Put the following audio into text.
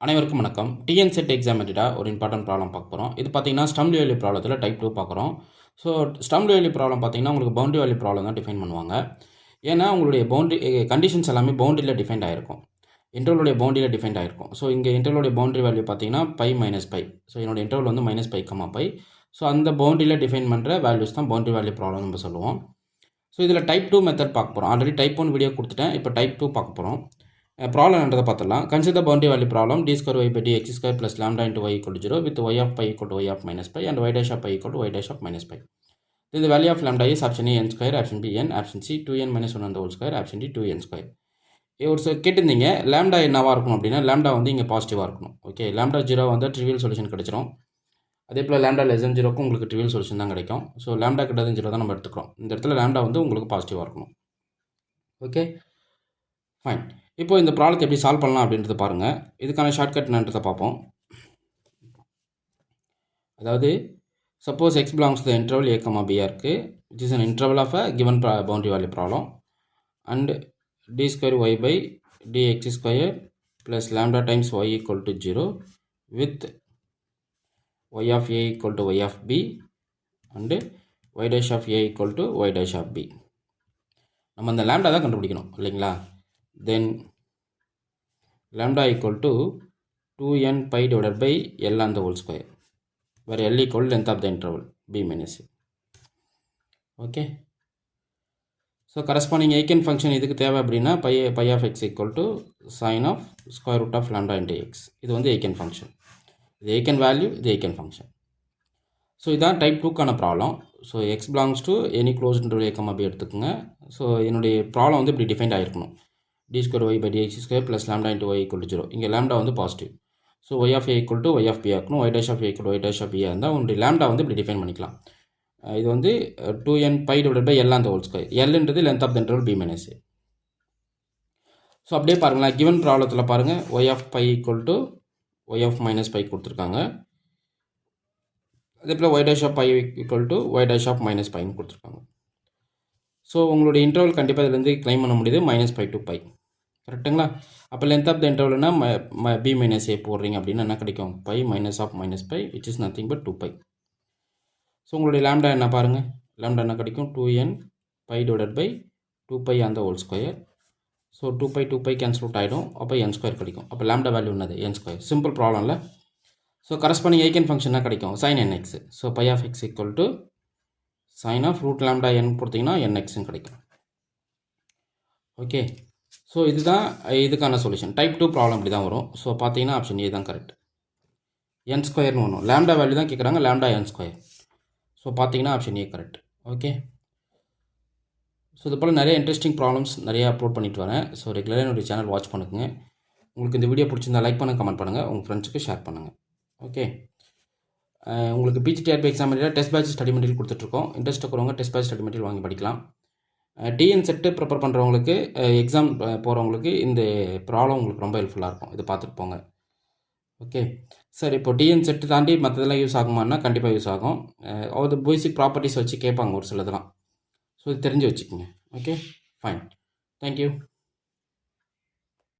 அனைவருக்கும் வணக்கம். TN set exam ரிலேட்டடாக ஒரு இம்பார்ட்டன்ட் ப்ராப்ளம் பார்க்க போகிறோம். இது பார்த்தீங்கன்னா ஸ்டம்ப் வேல்யூ ப்ராப்ளத்தில் டைப் 2 பார்க்குறோம். ஸோ ஸ்டம்ப் வேல்யூ ப்ராப்ளம் பார்த்தீங்கன்னா உங்களுக்கு பவுண்டரி வேல்யூ ப்ராப்ளம் தான் டிஃபைன் பண்ணுவாங்க. ஏன்னா உங்களுடைய பவுண்டரி கண்டிஷன்ஸ் எல்லாமே பவுண்டரியில் டிஃபைன்ட் ஆகிருக்கும். இன்டர்வலுடைய பவுண்டரியில் டிஃபைன்ட் ஆகிருக்கும். ஸோ இங்கே இன்டர்வலுடைய பவுண்டரி வேல்யூ பார்த்தீங்கன்னா பை மைனஸ் பை. ஸோ என்னோட இன்டர்வல் வந்து minus pi comma pi. So அந்த பவுண்டரியில் டிஃபைன் பண்ணுற வேல்யூஸ் தான் பவுண்டரி வேல்யூ ப்ராப்ளம் நம்ம சொல்லுவோம். ஸோ இதில் டைப் 2 மெத்தட் பார்க்க போகிறோம். ஆல்ரெடி டைப் 1 வீடியோ கொடுத்துட்டேன். இப்போ டைப் 2 பார்க்க போகிறோம். ப்ராப்ளம் என்றதை பார்த்துடலாம். Consider boundary value problem d square y by dx square plus lambda into y equal to 0 with y of pi equal to y of minus pi and y dash of pi equal to y dash of minus pi. Then the value of lambda is option A n square, option B n, option C 2n minus 1 and the whole square, option D 2n square. ஒரு கேட்டிருந்தீங்க lambda என்னவாக இருக்கணும் அப்படின்னா lambda வந்து இங்கே பாசிட்டிவாக இருக்கணும். Okay, lambda 0 வந்து ட்ரிவியல் சொல்யூஷன் கிடைச்சிரும். அதே போல் லேம்டா லெஸ் தென் 0க்கும் உங்களுக்கு ட்ரிவியல் சொல்யூஷன் தான் கிடைக்கும். ஸோ லேம்டா கிட்ட 0 தான் நம்ம எடுத்துக்கிறோம். இந்த இடத்துல லேம்டா வந்து உங்களுக்கு பாசிட்டிவாக இருக்கணும். Okay fine. இப்போ இந்த ப்ராப்ளத்தை எப்படி சால்வ் பண்ணலாம் அப்படின்றத பாருங்கள். இதுக்கான ஷார்ட்கட் என்னன்றதை பார்ப்போம். அதாவது suppose x belongs to interval a comma பியாக இருக்குது. It is an interval of a given boundary value problem and d square y by d x square plus lambda times y equal to 0 with y of a equal to y of b and y dash of a equal to y dash of b. நம்ம அந்த lambda தான் கண்டுபிடிக்கணும் இல்லைங்களா? then lambda equal to 2n pi divided by L and the whole square, where L equal length of the interval b minus a. Okay, so corresponding eigenfunction இதுக்கு தேவை அப்படின்னா pi of x equal to sin of square root of lambda into x. இது வந்து eigenfunction, இது eigenvalue, இது eigenfunction. So இதான் type 2க்கான problem. So x belongs to any close interval a comma b எடுத்துக்கோங்க. ஸோ என்னுடைய ப்ராப்ளம் வந்து இப்படி டிஃபைன்ட் ஆகிருக்கணும். d square y by dx square plus lambda into y equal to 0. இங்கே lambda வந்து positive. So y of a equal to y of b ஆக்கணும். y dash of a equal to y dash of b இருந்தால் உங்களுடைய lambda வந்து இப்படி define பண்ணிக்கலாம். இது வந்து 2n pi divided by L and the whole square. Lன்றது length of the interval b minus a. So அப்படியே பாருங்களேன், கிவன் ப்ராப்ளத்தில் பாருங்கள் y of pi equal to y of minus pi கொடுத்துருக்காங்க. அதே போல் y dash of pi equal to y dash of minus pi கொடுத்துருக்காங்க. So உங்களுடைய interval கண்டிப்பாக இதுலேருந்து கிளைம் பண்ண முடியுது மைனஸ் பை டு பை. கரெக்டுங்களா? அப்போ லென்த் ஆஃப் த இன்டர்வல்னா பி மைனஸ் ஏ போடுறீங்க அப்படின்னா என்ன கிடைக்கும்? Pi minus of minus pi which is nothing but 2 pi. So உங்களுடைய லேம்டா என்ன பாருங்கள், லேம்டா என்ன கிடைக்கும்? 2n pi divided by 2 pi அந்த whole square. So 2 pi cancel out ஆகிடும். அப்போ n ஸ்கொயர் கிடைக்கும். அப்போ லேம்டா வேல்யூ என்னது? n square. சிம்பிள் ப்ராப்ளம்ல. ஸோ கரஸ்பாண்டிங் ஐகன் ஃபங்க்ஷன் என்ன கிடைக்கும்? Sine nx. So by of x equal to sine of root lambda n கொடுத்தீங்கன்னா nxன்னு கிடைக்கும். ஓகே, ஸோ இதுதான் இதுக்கான சொல்யூஷன். டைப் 2 ப்ராப்ளம் இப்படி தான் வரும். ஸோ பார்த்தீங்கன்னா ஆப்ஷன் ஏ தான் கரெக்ட். n ஸ்கொயர்னு வரும். லேம்டா வேல்யூ தான் கேட்குறாங்க, லேம்டா n ஸ்கொயர். ஸோ பார்த்தீங்கன்னா option A correct. Okay, so இது போல் நிறைய இன்ட்ரெஸ்டிங் ப்ராப்ளம்ஸ் நிறைய அப்லோட் பண்ணிட்டு வரேன். ஸோ ரெகுலராக என்னுடைய சேனல் வாட்ச் பண்ணுங்க. உங்களுக்கு இந்த வீடியோ பிடிச்சிருந்தா லைக் பண்ணுங்கள், கமெண்ட் பண்ணுங்கள், உங்கள் ஃப்ரெண்ட்ஸுக்கு ஷேர் பண்ணுங்கள். ஓகே, உங்களுக்கு PGTRB exam test batch study material கொடுத்துட்ருக்கோம். இன்ட்ரெஸ்ட் இருக்கிறவங்க டெஸ்ட் பேட்ச் ஸ்டடி மெட்டீரியல் வாங்கி படிக்கலாம். டிஎன் செட்டு ப்ரிப்பேர் பண்ணுறவங்களுக்கு, எக்ஸாம் போகிறவங்களுக்கு இந்த ப்ராப்ளம் உங்களுக்கு ரொம்ப ஹெல்ப்ஃபுல்லாக இருக்கும். இது பார்த்துட்டு போங்க. ஓகே சார், இப்போ டிஎன் செட்டு தாண்டி மற்றதெல்லாம் யூஸ் ஆகுமான்னா கண்டிப்பாக யூஸ் ஆகும். அது பேசிக் ப்ராப்பர்ட்டிஸ் வச்சு கேட்பாங்க ஒரு சிலதெல்லாம். ஸோ இது தெரிஞ்சு வச்சுக்கோங்க. Okay fine, thank you.